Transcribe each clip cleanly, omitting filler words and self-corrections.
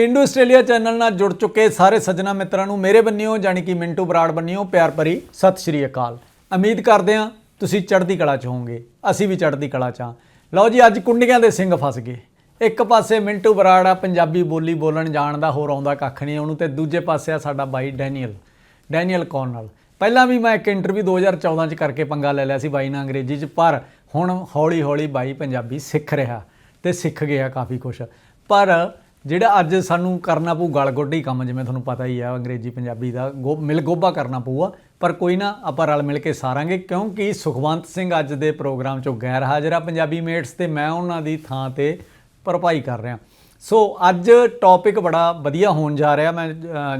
ਪੇਂਡੂ Australia channel ਨਾਲ ਜੁੜ ਚੁੱਕੇ ਸਾਰੇ ਸੱਜਣਾ ਮਿੱਤਰਾਂ ਨੂੰ ਮੇਰੇ ਬੰਨਿਓ ਜਾਨੀ ਕਿ ਮਿੰਟੂ ਬਰਾੜ ਬੰਨਿਓ ਪਿਆਰ ਭਰੀ ਸਤਿ ਸ਼੍ਰੀ ਅਕਾਲ। ਉਮੀਦ ਕਰਦੇ ਹਾਂ ਤੁਸੀਂ ਚੜ੍ਹਦੀ ਕਲਾ 'ਚ ਹੋਵੋਗੇ, ਅਸੀਂ ਵੀ ਚੜ੍ਹਦੀ ਕਲਾ 'ਚ ਹਾਂ। ਲਓ ਜੀ, ਅੱਜ ਕੁੰਡੀਆਂ ਦੇ ਸਿੰਘ ਫਸ ਗਏ। ਇੱਕ ਪਾਸੇ ਮਿੰਟੂ ਬਰਾੜ ਆ, ਪੰਜਾਬੀ ਬੋਲੀ ਬੋਲਣ ਜਾਣਦਾ, ਹੋਰ ਆਉਂਦਾ ਕੱਖ ਨਹੀਂ ਉਹਨੂੰ, ਤੇ ਦੂਜੇ ਪਾਸੇ ਆ ਸਾਡਾ ਬਾਈ ਡੈਨੀਅਲ ਕੌਣ ਨਾਲ। ਪਹਿਲਾਂ ਵੀ ਮੈਂ ਇੱਕ ਇੰਟਰਵਿਊ 2014 'ਚ ਕਰਕੇ ਪੰਗਾ ਲੈ ਲਿਆ ਸੀ ਬਾਈ ਨਾਲ ਅੰਗਰੇਜ਼ੀ 'ਚ, ਪਰ ਹੁਣ ਹੌਲੀ ਹੌਲੀ ਬਾਈ ਪੰਜਾਬੀ ਸਿੱਖ ਰਿਹਾ ਤੇ ਸਿੱਖ ਗਿਆ ਕਾਫੀ ਕੁਛ। ਪਰ ਜਿਹੜਾ ਅੱਜ ਸਾਨੂੰ ਕਰਨਾ ਪਊ ਗਲ ਗੋਢੀ ਕੰਮ, ਜਿਵੇਂ ਤੁਹਾਨੂੰ ਪਤਾ ਹੀ ਆ ਅੰਗਰੇਜ਼ੀ ਪੰਜਾਬੀ ਦਾ ਮਿਲ ਗੋਭਾ ਕਰਨਾ ਪਊਗਾ, ਪਰ ਕੋਈ ਨਾ, ਆਪਾਂ ਰਲ ਮਿਲ ਕੇ ਸਾਰਾਂਗੇ। ਕਿਉਂਕਿ ਸੁਖਵੰਤ ਸਿੰਘ ਅੱਜ ਦੇ ਪ੍ਰੋਗਰਾਮ 'ਚੋਂ ਗੈਰ ਹਾਜ਼ਰ ਆ ਪੰਜਾਬੀ ਮੇਟਸ, ਤੇ ਮੈਂ ਉਹਨਾਂ ਦੀ ਥਾਂ 'ਤੇ ਭਰਪਾਈ ਕਰ ਰਿਹਾ। ਸੋ ਅੱਜ ਟੌਪਿਕ ਬੜਾ ਵਧੀਆ ਹੋਣ ਜਾ ਰਿਹਾ। ਮੈਂ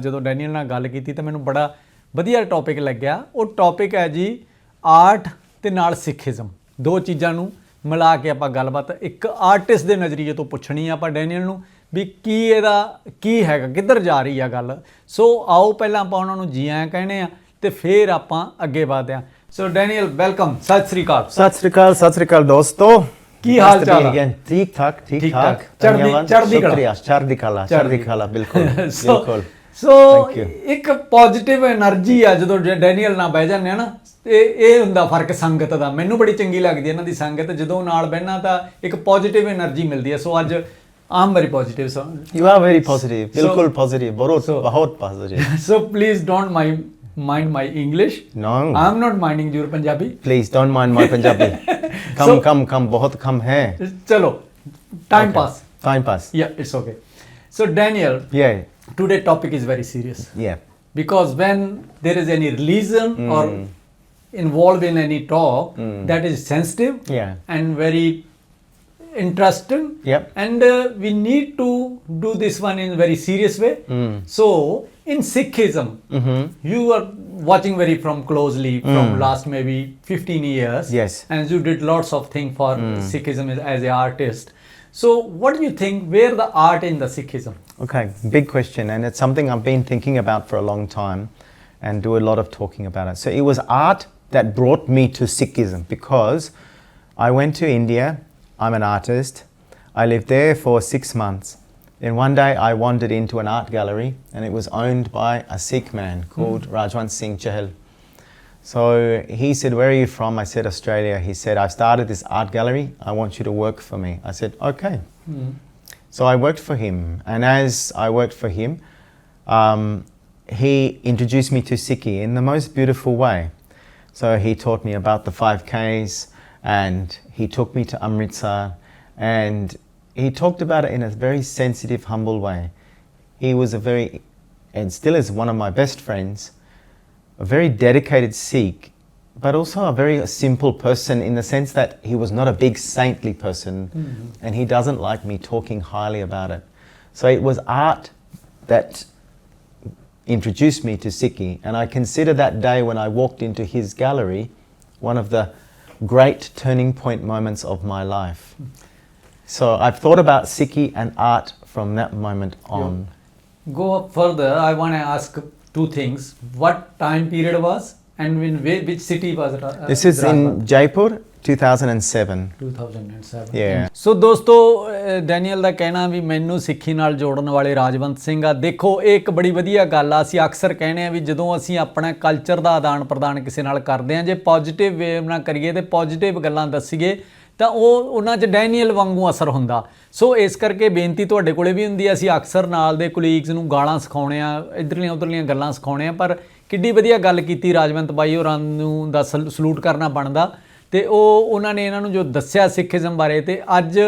ਜਦੋਂ ਡੈਨੀਅਲ ਨਾਲ ਗੱਲ ਕੀਤੀ ਤਾਂ ਮੈਨੂੰ ਬੜਾ ਵਧੀਆ ਟੌਪਿਕ ਲੱਗਿਆ। ਉਹ ਟੌਪਿਕ ਹੈ ਜੀ ਆਰਟ ਤੇ ਨਾਲ ਸਿੱਖੀਜ਼ਮ, ਦੋ ਚੀਜ਼ਾਂ ਨੂੰ ਮਿਲਾ ਕੇ ਆਪਾਂ ਗੱਲਬਾਤ ਇੱਕ ਆਰਟਿਸਟ ਦੇ ਨਜ਼ਰੀਏ ਤੋਂ ਪੁੱਛਣੀ ਆ ਆਪਾਂ ਡੈਨੀਅਲ ਨੂੰ ਵੀ ਕੀ ਇਹਦਾ ਕੀ ਹੈਗਾ, ਕਿੱਧਰ ਜਾ ਰਹੀ ਆ ਗੱਲ। ਸੋ ਆਓ ਪਹਿਲਾਂ ਆਪਾਂ ਉਹਨਾਂ ਨੂੰ ਜੀ ਆਇਆਂ ਕਹਿੰਦੇ ਆ ਤੇ ਫਿਰ ਆਪਾਂ ਅੱਗੇ ਵਧਦੇ ਹਾਂ। ਸੋ ਡੈਨੀਅਲ ਵੈਲਕਮ, ਸਤਿ ਸ੍ਰੀ ਅਕਾਲ। ਸਤਿ ਸ੍ਰੀ ਅਕਾਲ ਦੋਸਤੋ, ਕੀ ਹਾਲ ਚਾਲ ਹੈ? ਠੀਕ ਠਾਕ ਚੜ੍ਹਦੀ ਕਲਾ ਬਿਲਕੁਲ। ਸੋ ਇੱਕ ਪੋਜ਼ਿਟਿਵ એનર્ਜੀ ਆ ਜਦੋਂ ਡੈਨੀਅਲ ਨਾਲ ਬਹਿ ਜਾਂਦੇ ਆ ਨਾ, ਤੇ ਇਹ ਹੁੰਦਾ ਫਰਕ ਸੰਗਤ ਦਾ। ਮੈਨੂੰ ਬੜੀ ਚੰਗੀ ਲੱਗਦੀ ਇਹਨਾਂ ਦੀ ਸੰਗਤ, ਜਦੋਂ ਨਾਲ ਬਹਿਣਾ ਤਾਂ ਇੱਕ ਪੋਜ਼ਿਟਿਵ એનર્ਜੀ ਮਿਲਦੀ ਹੈ। ਸੋ ਅੱਜ I'm very positive, sir. You are very positive. बिल्कुल positive. बहुत positive. So please don't mind my English. No. I'm not minding your Punjabi. Please don't mind my Punjabi. Come. बहुत कम है. चलो. Time pass. Yeah, it's okay. So Daniel. Yeah. Today topic is very serious. Yeah. Because when there is any religion or involved in any talk, that is sensitive. Yeah. And very interesting. Yep. And we need to do this one in a very serious way. So in Sikhism, you are watching very from closely from last maybe 15 years. Yes. And you did lots of things for Sikhism as an artist. So what do you think, where the art in the Sikhism? Okay, big question, and it's something I've been thinking about for a long time and do a lot of talking about it. So it was art that brought me to Sikhism, because I went to India. I'm an artist. I lived there for 6 months. Then one day I wandered into an art gallery, and it was owned by a Sikh man called Rajwant Singh Chahal. So he said, "Where are you from?" I said, "Australia." He said, "I've started this art gallery. I want you to work for me." I said, "Okay." So I worked for him, and as I worked for him, he introduced me to Sikhi in the most beautiful way. So he taught me about the 5Ks, and he took me to Amritsar, and he talked about it in a very sensitive, humble way. He was and still is one of my best friends, a very dedicated Sikh, but also a very simple person, in the sense that he was not a big saintly person, and he doesn't like me talking highly about it. So it was art that introduced me to Sikhi, and I consider that day when I walked into his gallery one of the great turning point moments of my life. So I've thought about Sikhi and art from that moment on. Go up further. I want to ask two things. What time period was, and in which city was it? This is in Jaipur, 2007. 2007. Yeah. ਸੋ ਦੋਸਤੋ, Daniel ਦਾ ਕਹਿਣਾ ਵੀ ਮੈਨੂੰ ਸਿੱਖੀ ਨਾਲ ਜੋੜਨ ਵਾਲੇ ਰਾਜਵੰਤ ਸਿੰਘ ਆ। ਦੇਖੋ, ਇਹ ਇੱਕ ਬੜੀ ਵਧੀਆ ਗੱਲ ਆ। ਅਸੀਂ ਅਕਸਰ ਕਹਿੰਦੇ ਆ ਵੀ ਜਦੋਂ ਅਸੀਂ ਆਪਣਾ ਕਲਚਰ ਦਾ ਆਦਾਨ ਪ੍ਰਦਾਨ ਕਿਸੇ ਨਾਲ ਕਰਦੇ ਆ, ਜੇ ਪੋਜ਼ਿਟਿਵ ਵੇਵ ਨਾਲ ਕਰੀਏ ਤੇ ਪੋਜ਼ਿਟਿਵ ਗੱਲਾਂ ਦੱਸੀਏ ਤਾਂ ਉਹ ਉਹਨਾਂ 'ਚ ਡੈਨੀਅਲ ਵਾਂਗੂ ਅਸਰ ਹੁੰਦਾ। ਸੋ ਇਸ ਕਰਕੇ ਬੇਨਤੀ ਤੁਹਾਡੇ ਕੋਲੇ ਵੀ ਹੁੰਦੀ ਆ, ਅਸੀਂ ਅਕਸਰ ਨਾਲ ਦੇ ਕੁਲੀਗਸ ਨੂੰ ਗਾਲਾਂ ਸਿਖਾਉਣੇ ਆ, ਇੱਧਰਲੀਆਂ ਉੱਧਰਲੀਆਂ ਗੱਲਾਂ ਸਿਖਾਉਣੇ ਆ, ਪਰ ਕਿੱਡੀ ਵਧੀਆ ਗੱਲ ਕੀਤੀ ਰਾਜਵੰਤ ਬਾਈ ਹੋਰਾਂ ਨੂੰ ਦਾ ਸਲੂਟ ਕਰਨਾ ਬਣਦਾ। ਤੇ ਉਹਨਾਂ ਨੇ ਇਹਨਾਂ ਨੂੰ ਜੋ ਦੱਸਿਆ ਸਿੱਖੀਜ਼ਮ ਬਾਰੇ, ਤੇ ਅੱਜ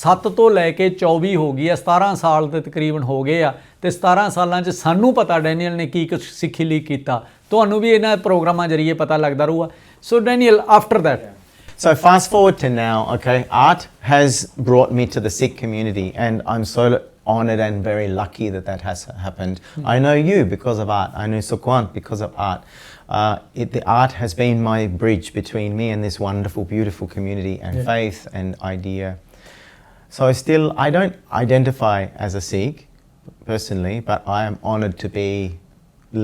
7 ਤੋਂ ਲੈ ਕੇ 24 ਹੋ ਗਈ ਆ, 17 ਸਾਲ ਤੇ ਤਕਰੀਬਨ ਹੋ ਗਏ ਆ, ਤੇ 17 ਸਾਲਾਂ 'ਚ ਸਾਨੂੰ ਪਤਾ ਡੈਨੀਅਲ ਨੇ ਕੀ ਕੁਛ ਸਿੱਖੀ ਲਈ ਕੀਤਾ। ਤੁਹਾਨੂੰ ਵੀ ਇਹਨਾਂ ਪ੍ਰੋਗਰਾਮਾਂ ਜ਼ਰੀਏ ਪਤਾ ਲੱਗਦਾ ਰਹੂਗਾ। So Daniel, after that, so fast forward to now. Okay, art has brought me to the Sikh community, and I'm so honoured and very lucky that has happened. I know you because of art. I know Sukhwant because of art. The art has been my bridge between me and this wonderful, beautiful community, and faith and idea. So still, I don't identify as a Sikh personally, but I am honoured to be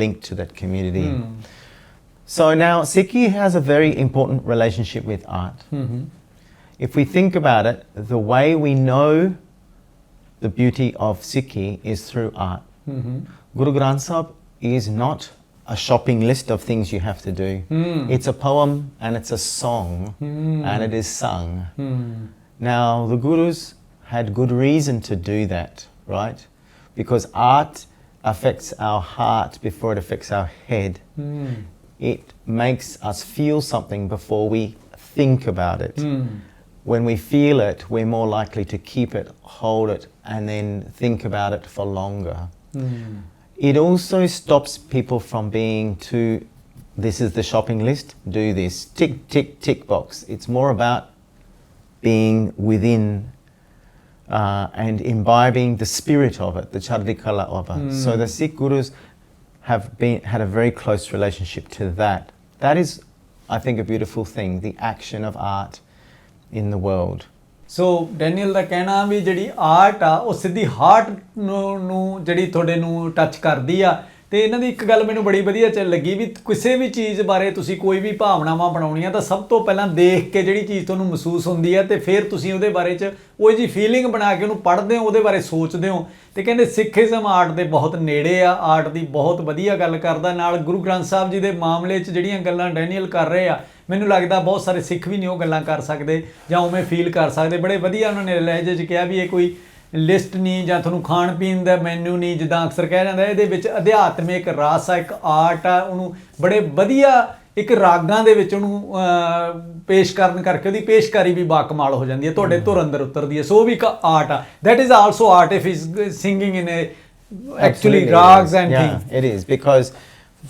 linked to that community. So now Sikhi has a very important relationship with art. If we think about it, the way we know the beauty of Sikhi is through art. Guru Granth Sahib is not a shopping list of things you have to do. It's a poem and it's a song and it is sung. Now, the Gurus had good reason to do that, right? Because art affects our heart before it affects our head. It makes us feel something before we think about it. When we feel it, we're more likely to keep it, hold it, and then think about it for longer. It also stops people from being too, this is the shopping list, do this, tick, tick, tick box. It's more about being within and imbibing the spirit of it, the chardikala of it. So the Sikh Gurus have had a very close relationship to that. That is, I think, a beautiful thing, the action of art in the world. So Daniel ਦਾ ਕਹਿਣਾ ਵੀ ਜਿਹੜੀ art ਆ ਉਹ ਸਿੱਧੀ heart ਨੂੰ ਜਿਹੜੀ ਤੁਹਾਡੇ ਨੂੰ ਟੱਚ ਕਰਦੀ ਆ ਤੇ ਇਹਨਾਂ ਦੀ ਇੱਕ ਗੱਲ ਮੈਨੂੰ ਬੜੀ ਵਧੀਆ ਲੱਗੀ ਵੀ ਕਿਸੇ ਵੀ ਚੀਜ਼ ਬਾਰੇ ਤੁਸੀਂ ਕੋਈ ਵੀ ਭਾਵਨਾਵਾਂ ਬਣਾਉਣੀਆਂ ਤਾਂ ਸਭ ਤੋਂ ਪਹਿਲਾਂ ਦੇਖ ਕੇ ਜਿਹੜੀ ਚੀਜ਼ ਤੁਹਾਨੂੰ ਮਹਿਸੂਸ ਹੁੰਦੀ ਹੈ ਤੇ ਫਿਰ ਤੁਸੀਂ ਉਹਦੇ ਬਾਰੇ 'ਚ ਉਹ ਜੀ ਫੀਲਿੰਗ ਬਣਾ ਕੇ ਉਹਨੂੰ ਪੜ੍ਹਦੇ ਹੋ ਉਹਦੇ ਬਾਰੇ ਸੋਚਦੇ ਹੋ ਤੇ ਕਹਿੰਦੇ ਸਿੱਖੀਜ਼ਮ ਆਰਟ ਦੇ ਬਹੁਤ ਨੇੜੇ ਆ ਆਰਟ ਦੀ ਬਹੁਤ ਵਧੀਆ ਗੱਲ ਕਰਦਾ ਨਾਲ ਗੁਰੂ ਗ੍ਰੰਥ ਸਾਹਿਬ ਜੀ ਦੇ ਮਾਮਲੇ 'ਚ ਜਿਹੜੀਆਂ ਗੱਲਾਂ ਡੈਨੀਅਲ ਕਰ ਰਹੇ ਆ ਮੈਨੂੰ ਲੱਗਦਾ ਬਹੁਤ ਸਾਰੇ ਸਿੱਖ ਵੀ ਨਹੀਂ ਉਹ ਗੱਲਾਂ ਕਰ ਸਕਦੇ ਜਾਂ ਉਵੇਂ ਫੀਲ ਕਰ ਸਕਦੇ ਬੜੇ ਵਧੀਆ ਉਹਨਾਂ ਨੇ ਲਹਿਜੇ 'ਚ ਕਿਹਾ ਵੀ ਇਹ ਕੋਈ ਲਿਸਟ ਨਹੀਂ ਜਾਂ ਤੁਹਾਨੂੰ ਖਾਣ ਪੀਣ ਦਾ ਮੈਨੂ ਨਹੀਂ ਜਿੱਦਾਂ ਅਕਸਰ ਕਹਿ ਜਾਂਦਾ ਇਹਦੇ ਵਿੱਚ ਅਧਿਆਤਮਿਕ ਰਸ ਆ ਇੱਕ ਆਰਟ ਆ ਉਹਨੂੰ ਬੜੇ ਵਧੀਆ ਇੱਕ ਰਾਗਾਂ ਦੇ ਵਿੱਚ ਉਹਨੂੰ ਪੇਸ਼ ਕਰਨ ਕਰਕੇ ਉਹਦੀ ਪੇਸ਼ਕਾਰੀ ਵੀ ਬਾਕਮਾਲ ਹੋ ਜਾਂਦੀ ਹੈ ਤੁਹਾਡੇ ਧੁਰ ਅੰਦਰ ਉਤਰਦੀ ਹੈ ਸੋ ਉਹ ਵੀ ਇੱਕ ਆਰਟ ਆ that is also art if is singing in actually ragas and things it is because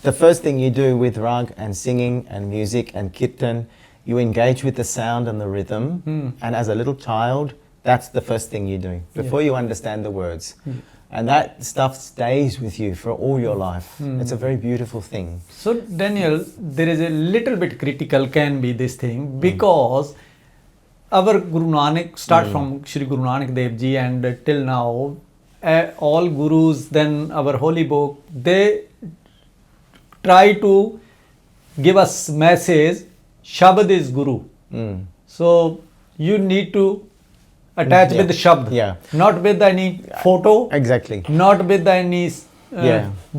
the first thing you do with rag and singing and music and kirtan, you engage with the sound and the rhythm. And as a little child, that's the first thing you're doing before you understand the words. And that stuff stays with you for all your life. It's a very beautiful thing. So Daniel, there is a little bit critical can be this thing because our Guru Nanak, start from Shri Guru Nanak Dev Ji and till now, all gurus, then our holy book, they try to give us message Shabad is Guru. So you need to attach with the Shabd, not with any photo, exactly, not with any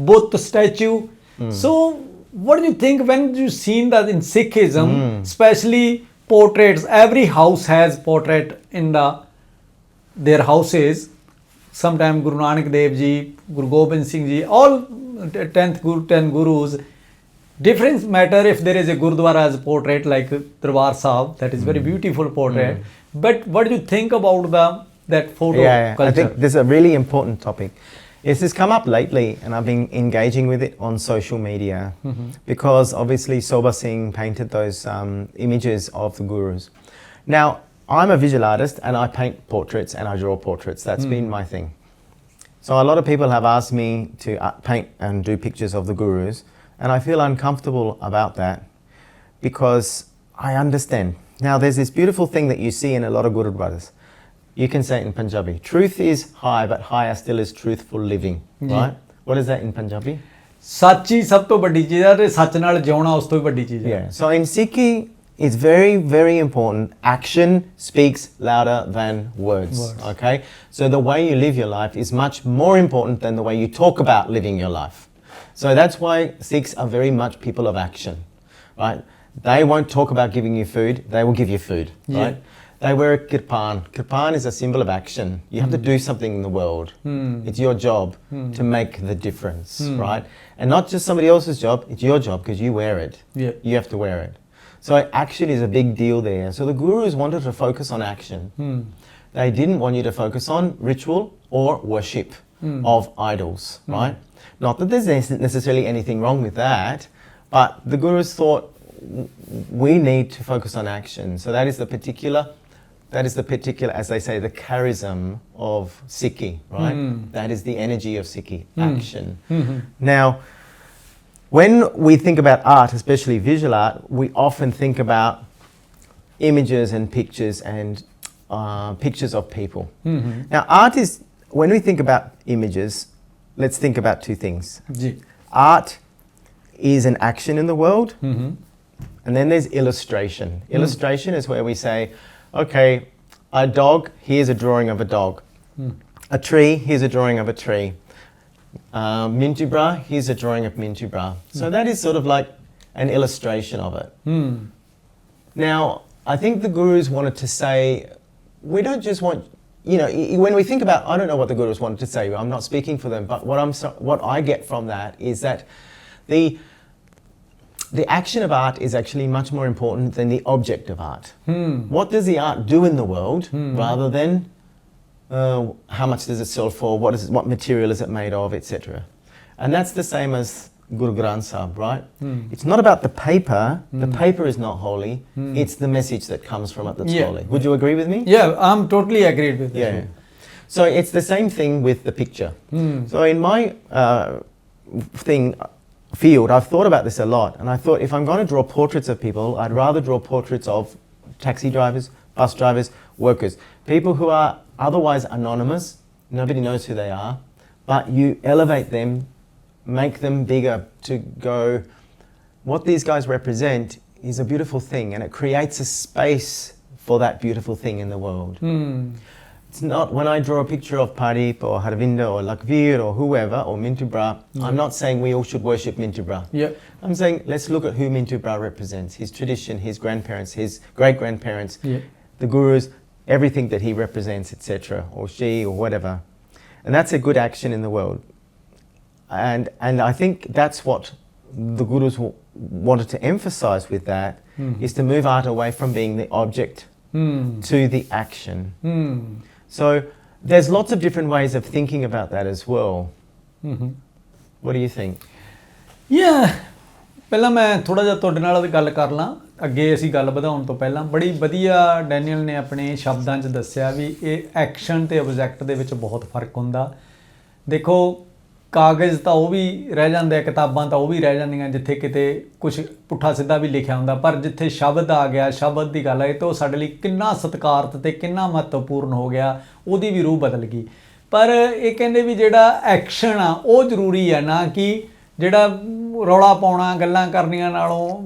Buddha statue. So what do you think when you seen that in Sikhism, especially portraits, every house has portrait in their houses. Sometime Guru Nanak Dev Ji, Guru Gobind Singh Ji, all 10 gurus, difference matter if there is a Gurudwara as a portrait like Darbar Sahib, that is very beautiful portrait. But what do you think about that photo culture? I think this is a really important topic. This has come up lately and I've been engaging with it on social media because obviously Soba Singh painted those images of the gurus. Now, I'm a visual artist and I paint portraits and I draw portraits. That's been my thing. So a lot of people have asked me to paint and do pictures of the gurus and I feel uncomfortable about that because I understand. Now there's this beautiful thing that you see in a lot of Gurudwaras. You can say it in Punjabi. Truth is high but higher still is truthful living, right? What is that in Punjabi? ਸੱਚ ਹੀ ਸਭ ਤੋਂ ਵੱਡੀ ਚੀਜ਼ ਹੈ ਤੇ ਸੱਚ ਨਾਲ ਜਿਉਣਾ ਉਸ ਤੋਂ ਵੀ ਵੱਡੀ ਚੀਜ਼ ਹੈ So in Sikhi it's very, very important. Action speaks louder than words. Okay? So the way you live your life is much more important than the way you talk about living your life. So that's why Sikhs are very much people of action. Right? They won't talk about giving you food, they will give you food. Right? They wear a kirpan. Kirpan is a symbol of action. You have to do something in the world. It's your job to make the difference. Right? And not just somebody else's job, it's your job because you wear it. You have to wear it. So action is a big deal there. So the gurus wanted to focus on action. They didn't want you to focus on ritual or worship of idols, right? Not that there's necessarily anything wrong with that, but the gurus thought we need to focus on action. So that is the particular, as they say, the charism of Sikhi, right? That is the energy of Sikhi, action. Now, when we think about art, especially visual art, we often think about images and pictures and pictures of people. Now, art is, when we think about images, let's think about two things. Art is an action in the world, and then there's illustration. Illustration is where we say, okay, a dog, here's a drawing of a dog. a tree, here's a drawing of a tree. Mintu bra, here's a drawing of Mintu bra. So that is sort of like an illustration of it. Now, I think the gurus wanted to say, we don't just want, you know, when we think about, I don't know what the gurus wanted to say, I'm not speaking for them, but what I get from that is that the action of art is actually much more important than the object of art. What does the art do in the world, rather than how much does it sell for, what material is it made of, etc. And that's the same as Guru Granth Sahib, right? It's not about the paper is not holy, it's the message that comes from it that's holy. Would you agree with me? Yeah, I'm totally agreed with you. Yeah. So it's the same thing with the picture. So in my field, I've thought about this a lot, and I thought if I'm going to draw portraits of people, I'd rather draw portraits of taxi drivers, bus drivers, workers, people who are otherwise anonymous, nobody knows who they are, but you elevate them, make them bigger to go, what these guys represent is a beautiful thing, and it creates a space for that beautiful thing in the world. It's not, when I draw a picture of Parip or Harvinda or Lakvir or whoever, or Mintu Bra, I'm not saying we all should worship Mintu Bra. I'm saying let's look at who Mintu Bra represents, his tradition, his grandparents, his great-grandparents, the gurus, everything that he represents, etc., or she, or whatever. And that's a good action in the world. And I think that's what the gurus wanted to emphasize with that, is to move art away from being the object to the action. So there's lots of different ways of thinking about that as well. What do you think? Yeah, ਪਹਿਲਾਂ ਮੈਂ ਥੋੜਾ ਜਿਹਾ ਤੁਹਾਡੇ ਨਾਲ ਗੱਲ ਕਰ ਲਾਂ, ਅੱਗੇ ਅਸੀਂ ਗੱਲ ਵਧਾਉਣ ਤੋਂ ਪਹਿਲਾਂ ਬੜੀ ਵਧੀਆ ਡੈਨੀਅਲ ਨੇ ਆਪਣੇ ਸ਼ਬਦਾਂ 'ਚ ਦੱਸਿਆ ਵੀ ਇਹ ਐਕਸ਼ਨ ਤੇ ਆਬਜੈਕਟ ਦੇ ਵਿੱਚ ਬਹੁਤ ਫਰਕ ਹੁੰਦਾ। ਦੇਖੋ ਕਾਗਜ਼ ਤਾਂ ਉਹ ਵੀ ਰਹਿ ਜਾਂਦੇ ਆ, ਕਿਤਾਬਾਂ ਤਾਂ ਉਹ ਵੀ ਰਹਿ ਜਾਂਦੀਆਂ ਜਿੱਥੇ ਕਿਤੇ ਕੁਝ ਪੁੱਠਾ ਸਿੱਧਾ ਵੀ ਲਿਖਿਆ ਹੁੰਦਾ, ਪਰ ਜਿੱਥੇ ਸ਼ਬਦ ਆ ਗਿਆ, ਸ਼ਬਦ ਦੀ ਗੱਲ ਆਈ ਤਾਂ ਉਹ ਸਾਡੇ ਲਈ ਕਿੰਨਾ ਸਤਿਕਾਰਤ ਤੇ ਕਿੰਨਾ ਮਹੱਤਵਪੂਰਨ ਹੋ ਗਿਆ, ਉਹਦੀ ਵੀ ਰੂਹ ਬਦਲ ਗਈ। ਪਰ ਇਹ ਕਹਿੰਦੇ ਵੀ ਜਿਹੜਾ ਐਕਸ਼ਨ ਆ ਉਹ ਜ਼ਰੂਰੀ ਆ, ਨਾ ਕਿ ਜਿਹੜਾ ਰੌਲਾ ਪਾਉਣਾ ਗੱਲਾਂ ਕਰਨੀਆਂ ਨਾਲੋਂ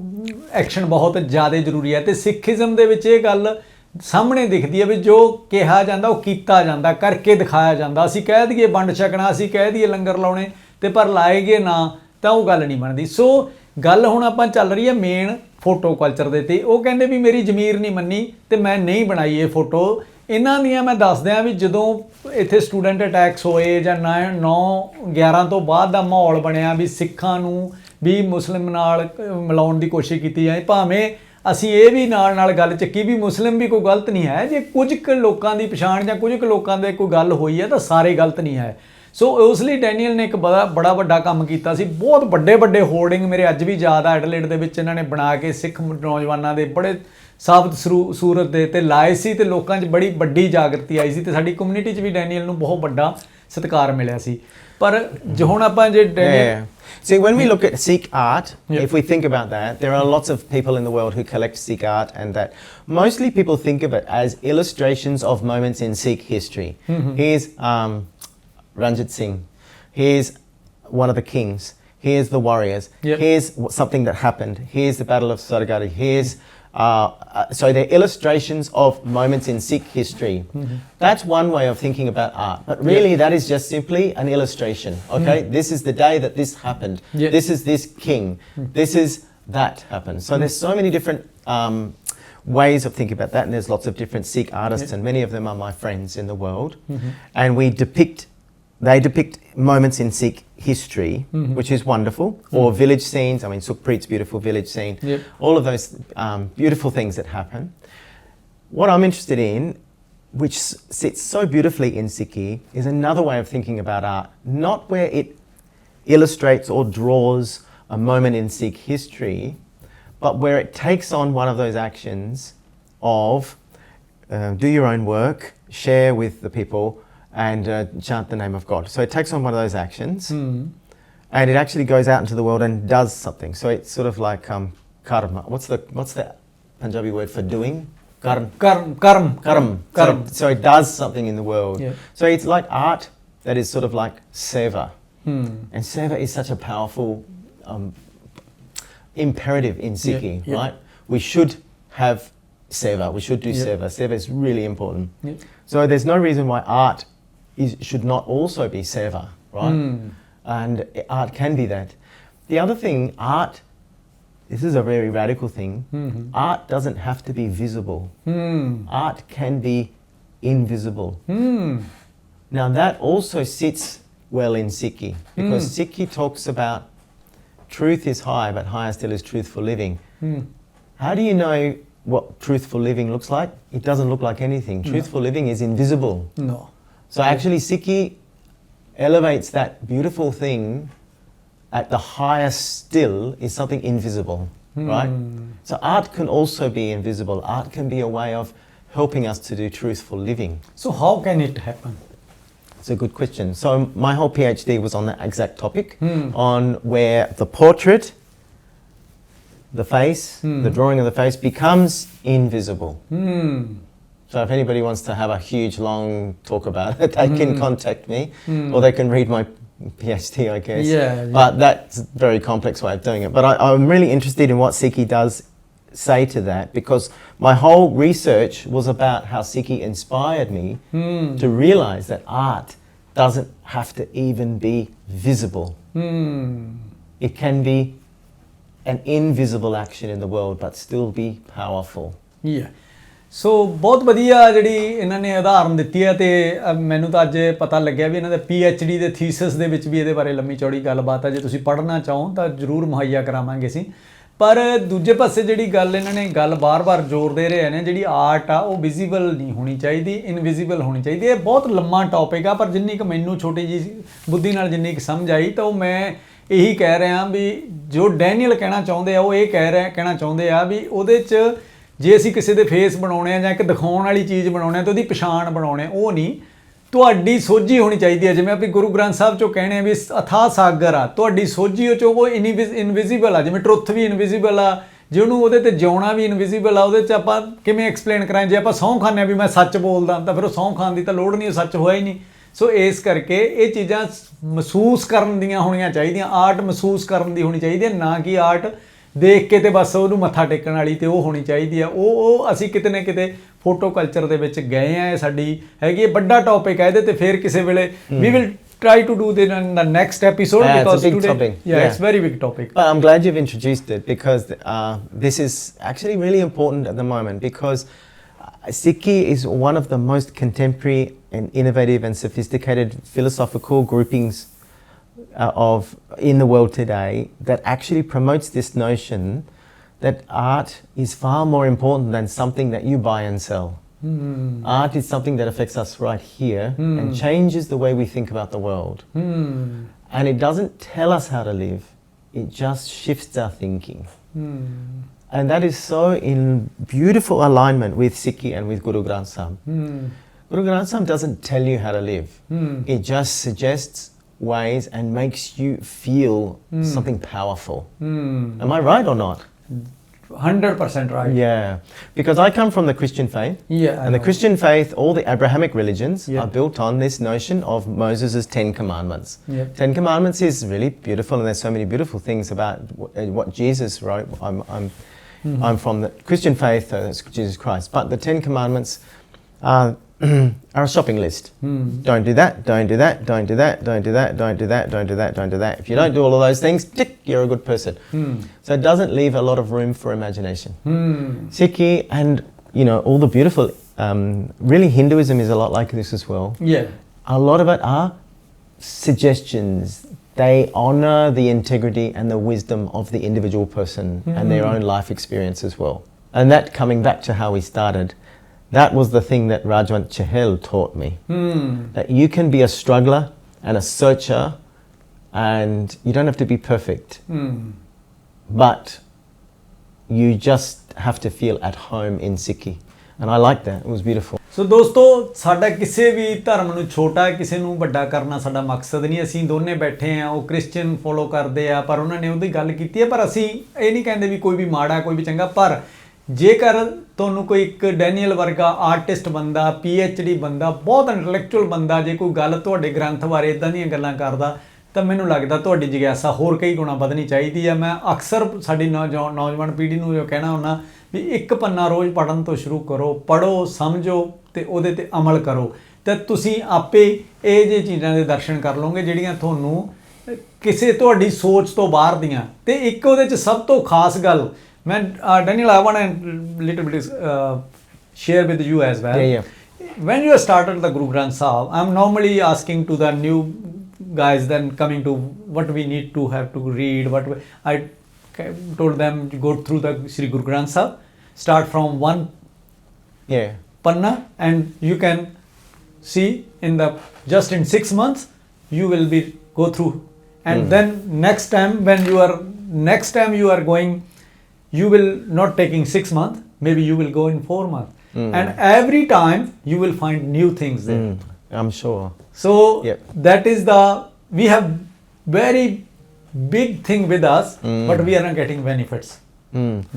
ਐਕਸ਼ਨ ਬਹੁਤ ਜ਼ਿਆਦਾ ਜ਼ਰੂਰੀ ਹੈ। ਤੇ ਸਿੱਖੀਜ਼ਮ ਦੇ ਵਿੱਚ ਇਹ ਗੱਲ ਸਾਹਮਣੇ ਦਿਖਦੀ ਹੈ ਵੀ ਜੋ ਕਿਹਾ ਜਾਂਦਾ ਉਹ ਕੀਤਾ ਜਾਂਦਾ, ਕਰਕੇ ਦਿਖਾਇਆ ਜਾਂਦਾ। ਅਸੀਂ ਕਹਿ ਦਈਏ ਵੰਡ ਛਕਣਾ, ਅਸੀਂ ਕਹਿ ਦਈਏ ਲੰਗਰ ਲਾਉਣੇ, ਤੇ ਪਰ ਲਾਏਗੇ ਨਾ ਤਾਂ ਉਹ ਗੱਲ ਨਹੀਂ ਬਣਦੀ। ਸੋ ਗੱਲ ਹੁਣ ਆਪਾਂ ਚੱਲ ਰਹੀ ਹੈ ਮੇਨ ਫੋਟੋ ਕਲਚਰ ਦੇ ਤੇ। ਉਹ ਕਹਿੰਦੇ ਵੀ ਮੇਰੀ ਜ਼ਮੀਰ ਨਹੀਂ ਮੰਨੀ ਤੇ ਮੈਂ ਨਹੀਂ ਬਣਾਈ ਇਹ ਫੋਟੋ। ਇਹਨਾਂ ਦੀਆਂ ਮੈਂ ਦੱਸ ਦਿਆਂ ਵੀ ਜਦੋਂ ਇੱਥੇ ਸਟੂਡੈਂਟ ਅਟੈਕਸ ਹੋਏ ਜਾਂ 9/11 ਤੋਂ ਬਾਅਦ ਦਾ ਮਾਹੌਲ ਬਣਿਆ ਵੀ ਸਿੱਖਾਂ ਨੂੰ ਵੀ ਮੁਸਲਿਮ ਨਾਲ ਮਿਲਾਉਣ ਦੀ ਕੋਸ਼ਿਸ਼ ਕੀਤੀ ਜਾਏ, ਭਾਵੇਂ ਅਸੀਂ ਇਹ ਵੀ ਨਾਲ ਗੱਲ ਚੱਕੀ ਵੀ ਮੁਸਲਿਮ ਵੀ ਕੋਈ ਗਲਤ ਨਹੀਂ ਹੈ, ਜੇ ਕੁਝ ਕੁ ਲੋਕਾਂ ਦੀ ਪਛਾਣ ਜਾਂ ਕੁਝ ਕੁ ਲੋਕਾਂ ਦੇ ਕੋਈ ਗੱਲ ਹੋਈ ਹੈ ਤਾਂ ਸਾਰੇ ਗਲਤ ਨਹੀਂ ਹੈ। ਸੋ ਉਸ ਲਈ ਡੈਨੀਅਲ ਨੇ ਇੱਕ ਬੜਾ ਵੱਡਾ ਕੰਮ ਕੀਤਾ ਸੀ। ਬਹੁਤ ਵੱਡੇ ਹੋਰਡਿੰਗ ਮੇਰੇ ਅੱਜ ਵੀ ਯਾਦ ਆ, ਐਡਲੇਡ ਦੇ ਵਿੱਚ ਇਹਨਾਂ ਨੇ ਬਣਾ ਕੇ ਸਿੱਖ ਨੌਜਵਾਨਾਂ ਦੇ ਬੜੇ ਸਾਬਤ ਸੂਰਤ ਦੇ ਤੇ ਲਾਏ ਸੀ, ਤੇ ਲੋਕਾਂ 'ਚ ਬੜੀ ਵੱਡੀ ਜਾਗਰਤੀ ਆਈ ਸੀ, ਤੇ ਸਾਡੀ ਕਮਿਊਨਿਟੀ 'ਚ ਵੀ ਡੈਨੀਅਲ ਨੂੰ ਬਹੁਤ ਵੱਡਾ ਸਤਿਕਾਰ ਮਿਲਿਆ ਸੀ। ਪਰ ਹੁਣ ਆਪਾਂ ਜੇ See, when we look at Sikh art, if we think about that, there are lots of people in the world who collect Sikh art, and that mostly people think of it as illustrations of moments in Sikh history. Here's Ranjit Singh, here's one of the kings, here's the warriors, here's something that happened, here's the Battle of Sargari, here's so they're illustrations of moments in Sikh history. That's one way of thinking about art, but really that is just simply an illustration. Okay, this is the day that this happened, this is this king, this is that happened. So there's so many different ways of thinking about that, and there's lots of different Sikh artists, and many of them are my friends in the world, and they depict moments in Sikh history, which is wonderful, or village scenes. I mean, Sukhpreet's beautiful village scene, all of those beautiful things that happen. What I'm interested in, which sits so beautifully in Sikhi, is another way of thinking about art, not where it illustrates or draws a moment in Sikh history, but where it takes on one of those actions of do your own work, share with the people, and chant the name of God. So it takes on one of those actions, and it actually goes out into the world and does something. So it's sort of like karma. What's the Punjabi word for doing? Karm. So it does something in the world. So it's like art that is sort of like seva, and seva is such a powerful imperative in Sikhi, right? We should have seva. We should do seva. Seva is really important. So there's no reason why art should not also be seva, right? And art can be that. The other thing, art, this is a very radical thing. Art doesn't have to be visible. Art can be invisible. Now that also sits well in Sikhi, because Sikhi talks about truth is high, but higher still is truthful living. How do you know what truthful living looks like? It doesn't look like anything. Truthful living is invisible. No. So actually Sikhi elevates that beautiful thing at the highest still is something invisible, right? So art can also be invisible. Art can be a way of helping us to do truthful living. So how can it happen? It's a good question. So my whole PhD was on that exact topic, on where the portrait, the face, the drawing of the face becomes invisible. So if anybody wants to have a huge long talk about it, they can contact me, or they can read my PhD, I guess. Yeah. But that's a very complex way of doing it. But I'm really interested in what Sikhi does say to that, because my whole research was about how Sikhi inspired me to realize that art doesn't have to even be visible. It can be an invisible action in the world but still be powerful. Yeah. ਸੋ ਬਹੁਤ ਵਧੀਆ ਜਿਹੜੀ ਇਹਨਾਂ ਨੇ ਉਦਾਹਰਨ ਦਿੱਤੀ ਹੈ, ਤੇ ਮੈਨੂੰ ਤਾਂ ਅੱਜ ਪਤਾ ਲੱਗਿਆ ਵੀ ਇਹਨਾਂ ਦੇ PhD ਦੇ ਥੀਸਿਸ ਦੇ ਵਿੱਚ ਵੀ ਇਹਦੇ ਬਾਰੇ ਲੰਮੀ ਚੌੜੀ ਗੱਲਬਾਤ ਹੈ। ਜੇ ਤੁਸੀਂ ਪੜ੍ਹਨਾ ਚਾਹੋ ਤਾਂ ਜ਼ਰੂਰ ਮੁਹੱਈਆ ਕਰਾਵਾਂਗੇ ਅਸੀਂ। ਪਰ ਦੂਜੇ ਪਾਸੇ ਜਿਹੜੀ ਗੱਲ ਇਹਨਾਂ ਨੇ ਗੱਲ ਬਾਰ-ਬਾਰ ਜ਼ੋਰ ਦੇ ਰਹੇ ਨੇ, ਜਿਹੜੀ ਆਰਟ ਆ ਉਹ ਵਿਜ਼ੀਬਲ ਨਹੀਂ ਹੋਣੀ ਚਾਹੀਦੀ, ਇਨਵਿਜ਼ੀਬਲ ਹੋਣੀ ਚਾਹੀਦੀ। ਇਹ ਬਹੁਤ ਲੰਮਾ ਟੌਪਿਕ ਆ, ਪਰ ਜਿੰਨੀ ਕੁ ਮੈਨੂੰ ਛੋਟੀ ਜੀ ਬੁੱਧੀ ਨਾਲ ਜਿੰਨੀ ਕੁ ਸਮਝ ਆਈ ਤਾਂ ਉਹ ਮੈਂ ਇਹੀ ਕਹਿ ਰਿਹਾ ਵੀ ਜੋ ਡੈਨੀਅਲ ਕਹਿਣਾ ਚਾਹੁੰਦੇ ਆ ਉਹ ਇਹ ਕਹਿਣਾ ਚਾਹੁੰਦੇ ਆ ਵੀ ਉਹਦੇ 'ਚ ਜੇ ਅਸੀਂ ਕਿਸੇ ਦੇ ਫੇਸ ਬਣਾਉਣੇ ਆ ਜਾਂ ਇੱਕ ਦਿਖਾਉਣ ਵਾਲੀ ਚੀਜ਼ ਬਣਾਉਣੇ ਆ ਤਾਂ ਉਹਦੀ ਪਛਾਣ ਬਣਾਉਣੇ ਉਹ ਨਹੀਂ, ਤੁਹਾਡੀ ਸੋਝੀ ਹੋਣੀ ਚਾਹੀਦੀ ਹੈ। ਜਿਵੇਂ ਆਪਾਂ ਗੁਰੂ ਗ੍ਰੰਥ ਸਾਹਿਬ 'ਚੋਂ ਕਹਿਣੇ ਆ ਵੀ ਅਥਾਹ ਸਾਗਰ ਆ, ਤੁਹਾਡੀ ਸੋਝੀ ਉਹ 'ਚੋਂ ਉਹ ਇਨਵਿਜ਼ੀਬਲ ਆ। ਜਿਵੇਂ ਟਰੁੱਥ ਵੀ ਇਨਵਿਜ਼ੀਬਲ ਆ, ਜੇ ਉਹਨੂੰ ਉਹਦੇ 'ਤੇ ਜਿਉਣਾ ਵੀ ਇਨਵਿਜ਼ੀਬਲ ਆ, ਉਹਦੇ 'ਚ ਆਪਾਂ ਕਿਵੇਂ ਐਕਸਪਲੇਨ ਕਰਾਂ। ਜੇ ਆਪਾਂ ਸਹੁੰ ਖਾਂਦੇ ਆ ਵੀ ਮੈਂ ਸੱਚ ਬੋਲਦਾ ਤਾਂ ਫਿਰ ਉਹ ਸਹੁੰ ਖਾਣ ਦੀ ਤਾਂ ਲੋੜ ਨਹੀਂ, ਉਹ ਸੱਚ ਹੋਇਆ ਹੀ ਨਹੀਂ। ਸੋ ਇਸ ਕਰਕੇ ਇਹ ਚੀਜ਼ਾਂ ਮਹਿਸੂਸ ਕਰਨ ਦੀਆਂ ਹੋਣੀਆਂ ਚਾਹੀਦੀਆਂ। ਆਰਟ ਮਹਿਸੂਸ ਕਰਨ ਦੀ ਹੋਣੀ ਚਾਹੀਦੀ ਹੈ, ਨਾ ਕਿ ਆਰਟ ਦੇਖ ਕੇ ਤੇ ਬਸ ਉਹਨੂੰ ਮੱਥਾ ਟੇਕਣ ਵਾਲੀ ਤੇ ਉਹ ਹੋਣੀ ਚਾਹੀਦੀ ਆ। ਉਹ ਅਸੀਂ ਕਿਤੇ ਨਾ ਕਿਤੇ ਫੋਟੋ ਕਲਚਰ ਦੇ ਵਿੱਚ ਗਏ ਆ। ਇਹ ਸਾਡੀ ਹੈਗੀ ਇਹ ਵੱਡਾ ਟੌਪਿਕ ਹੈ, ਇਹਦੇ ਤੇ ਫਿਰ ਕਿਸੇ ਵੇਲੇ we will try to do this in the next episode, because it's a big today topic. it's very big topic. But I'm glad you've introduced it, because this is actually really important at the moment, because Sikhi is one of the most contemporary and innovative and sophisticated philosophical groupings of in the world today that actually promotes this notion that art is far more important than something that you buy and sell. Art is something that affects us right here and changes the way we think about the world. And it doesn't tell us how to live, it just shifts our thinking. And that is so in beautiful alignment with Sikhi and with Guru Granth Sahib. Guru Granth Sahib doesn't tell you how to live, it just suggests ways and makes you feel something powerful. Am I right or not? 100% right. Yeah, because I come from the Christian faith. Yeah, and the Christian faith, all the Abrahamic religions are built on this notion of Moses' 10 Commandments. 10 Commandments is really beautiful, and there's so many beautiful things about what Jesus wrote. I'm from the Christian faith, Jesus Christ, but the 10 Commandments are a shopping list. Don't do that, don't do that, don't do that, don't do that, don't do that, don't do that, don't do that. If you don't do all of those things, tick, you're a good person. So it doesn't leave a lot of room for imagination. Sikhi and all the beautiful, really Hinduism is a lot like this as well. Yeah. A lot of it are suggestions. They honor the integrity and the wisdom of the individual person and their own life experience as well. And that, coming back to how we started, that was the thing that Rajwant Chahel taught me. That you can be a struggler and a searcher, and you don't have to be perfect. But you just have to feel at home in Sikhi. And I liked that. It was beautiful. ਸੋ ਦੋਸਤੋ, ਸਾਡਾ ਕਿਸੇ ਵੀ ਧਰਮ ਨੂੰ ਛੋਟਾ ਕਿਸੇ ਨੂੰ ਵੱਡਾ ਕਰਨਾ ਸਾਡਾ ਮਕਸਦ ਨਹੀਂ। ਅਸੀਂ ਦੋਨੇ ਬੈਠੇ ਆ, ਉਹ ਕ੍ਰਿਸਚੀਅਨ ਫੋਲੋ ਕਰਦੇ ਆ, ਪਰ ਉਹਨਾਂ ਨੇ ਉਹਦੀ ਗੱਲ ਕੀਤੀ ਹੈ। ਪਰ ਅਸੀਂ ਇਹ ਨਹੀਂ ਕਹਿੰਦੇ ਵੀ ਕੋਈ ਵੀ ਮਾੜਾ ਕੋਈ ਵੀ ਚੰਗਾ, ਪਰ ਜੇਕਰ ਤੁਹਾਨੂੰ ਕੋਈ ਇੱਕ ਡੈਨੀਅਲ ਵਰਗਾ ਆਰਟਿਸਟ ਬੰਦਾ, PhD ਬੰਦਾ, ਬਹੁਤ ਇੰਟੈਲੈਕਚੁਅਲ ਬੰਦਾ ਜੇ ਕੋਈ ਗੱਲ ਤੁਹਾਡੇ ਗ੍ਰੰਥ ਬਾਰੇ ਇੱਦਾਂ ਦੀਆਂ ਗੱਲਾਂ ਕਰਦਾ, ਤਾਂ ਮੈਨੂੰ ਲੱਗਦਾ ਤੁਹਾਡੀ ਜਿਗਿਆਸਾ ਹੋਰ ਕਈ ਗੁਣਾ ਵਧਣੀ ਚਾਹੀਦੀ ਆ। ਮੈਂ ਅਕਸਰ ਸਾਡੀ ਨੌਜਵਾਨ ਪੀੜ੍ਹੀ ਨੂੰ ਜੋ ਕਹਿਣਾ ਹੁੰਦਾ ਵੀ ਇੱਕ ਪੰਨਾ ਰੋਜ਼ ਪੜ੍ਹਨ ਤੋਂ ਸ਼ੁਰੂ ਕਰੋ, ਪੜ੍ਹੋ, ਸਮਝੋ ਅਤੇ ਉਹਦੇ 'ਤੇ ਅਮਲ ਕਰੋ। ਤਾਂ ਤੁਸੀਂ ਆਪੇ ਇਹ ਜਿਹੇ ਚੀਜ਼ਾਂ ਦੇ ਦਰਸ਼ਨ ਕਰ ਲਓਗੇ ਜਿਹੜੀਆਂ ਤੁਹਾਨੂੰ ਕਿਸੇ ਤੁਹਾਡੀ ਸੋਚ ਤੋਂ ਬਾਹਰ ਦੀਆਂ। ਤੇ ਇੱਕ ਉਹਦੇ 'ਚ ਸਭ ਤੋਂ ਖਾਸ ਗੱਲ ਮੈਂ Daniel, I want to little bit share with you as well. Yeah. When you started the Guru Granth Sahib, I'm normally asking to the new guys then coming to what we need to have to read. I told them to go through the Sri Guru Granth Sahib, start from one panna, and you can see just in 6 months you will be go through, and then next time you are going, you will not taking 6 months, maybe you will go in 4 months, and every time you will find new things there. I'm sure. So that is we have very big thing with us, but we are not getting benefits.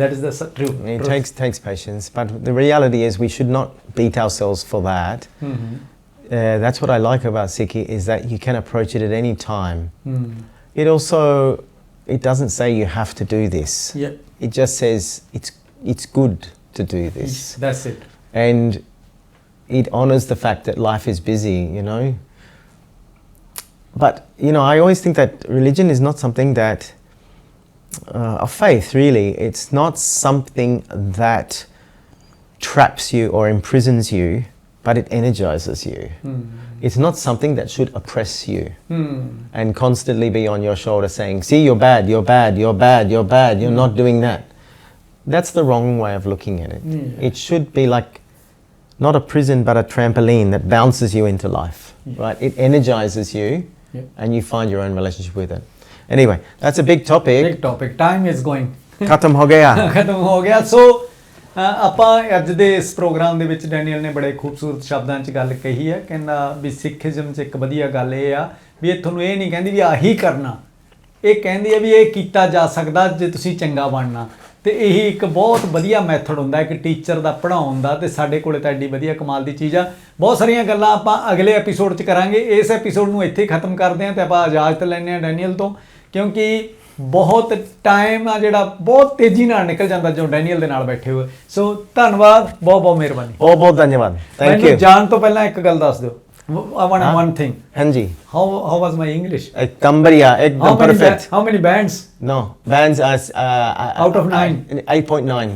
That is the truth. It takes patience, but the reality is we should not beat ourselves for that. That's what I like about Sikhi, is that you can approach it at any time. It doesn't say you have to do this. It just says it's good to do this. That's it. And it honors the fact that life is busy, But, I always think that religion is not something that, of faith really, it's not something that traps you or imprisons you, but it energizes you. It's not something that should oppress you and constantly be on your shoulder saying, see, you're bad, you're bad, you're bad, you're bad, you're not doing that. That's the wrong way of looking at it. It should be like not a prison but a trampoline that bounces you into life, right? It energizes you and you find your own relationship with it. Anyway, that's a big topic. Big topic. Time is going. Khatam ho gaya. Khatam ho gaya. So ਆਪਾਂ ਅੱਜ ਦੇ ਇਸ programme ਦੇ ਵਿੱਚ Daniel ਨੇ ਬੜੇ ਖੂਬਸੂਰਤ ਸ਼ਬਦਾਂ 'ਚ ਗੱਲ ਕਹੀ ਹੈ। ਕਹਿੰਦਾ ਵੀ ਸਿੱਖੀਜ਼ਮ 'ਚ ਇੱਕ ਵਧੀਆ ਗੱਲ ਇਹ ਆ ਵੀ ਇਹ ਤੁਹਾਨੂੰ ਇਹ ਨਹੀਂ ਕਹਿੰਦੀ ਵੀ ਆਹੀ ਕਰਨਾ, ਇਹ ਕਹਿੰਦੀ ਹੈ ਵੀ ਇਹ ਕੀਤਾ ਜਾ ਸਕਦਾ ਜੇ ਤੁਸੀਂ ਚੰਗਾ ਬਣਨਾ। ਤੇ ਇਹੀ ਇੱਕ ਬਹੁਤ ਵਧੀਆ ਮੈਥਡ ਹੁੰਦਾ ਇੱਕ ਟੀਚਰ ਦਾ ਪੜ੍ਹਾਉਣ ਦਾ। ਤੇ ਸਾਡੇ ਕੋਲੇ ਤਾਂ ਐਡੀ ਵਧੀਆ ਕਮਾਲ ਦੀ ਚੀਜ਼ ਆ। ਬਹੁਤ ਸਾਰੀਆਂ ਗੱਲਾਂ ਆਪਾਂ ਅਗਲੇ ਐਪੀਸੋਡ 'ਚ ਕਰਾਂਗੇ। ਇਸ ਐਪੀਸੋਡ ਨੂੰ ਇੱਥੇ ਖਤਮ ਕਰਦੇ ਹਾਂ ਤੇ ਆਪਾਂ ਇਜਾਜ਼ਤ ਲੈਂਦੇ ਹਾਂ ਡੈਨੀਅਲ ਤੋਂ, ਕਿਉਂਕਿ ਬਹੁਤ ਟਾਈਮ ਆ ਜਿਹੜਾ ਬਹੁਤ ਤੇਜ਼ੀ ਨਾਲ ਨਿਕਲ ਜਾਂਦਾ ਜੋ ਡੈਨੀਅਲ ਦੇ ਨਾਲ ਬੈਠੇ ਹੋਏ। ਸੋ ਧੰਨਵਾਦ, ਬਹੁਤ ਬਹੁਤ ਮਿਹਰਬਾਨੀ। ਬਹੁਤ ਧੰਨਵਾਦ। Thank you. ਜਾਣ ਤੋਂ ਪਹਿਲਾਂ ਇੱਕ ਗੱਲ ਦੱਸ ਦਿਓ। I want one thing. ਹਾਂਜੀ। How was my English? एकदम बढ़िया, एकदम perfect. How many bands? No, bands as out of 9. 8.9.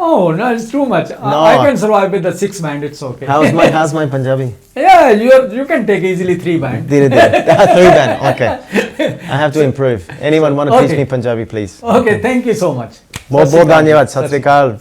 Oh no, it's too much. No. I can survive with the 6 band. It's okay. How's my Punjabi? Yeah, you can take easily 3 band. Did 3 band. Okay. I have to improve. Anyone want to teach me Punjabi, please? Okay, thank you so much. बहुत धन्यवाद। सत श्री अकाल।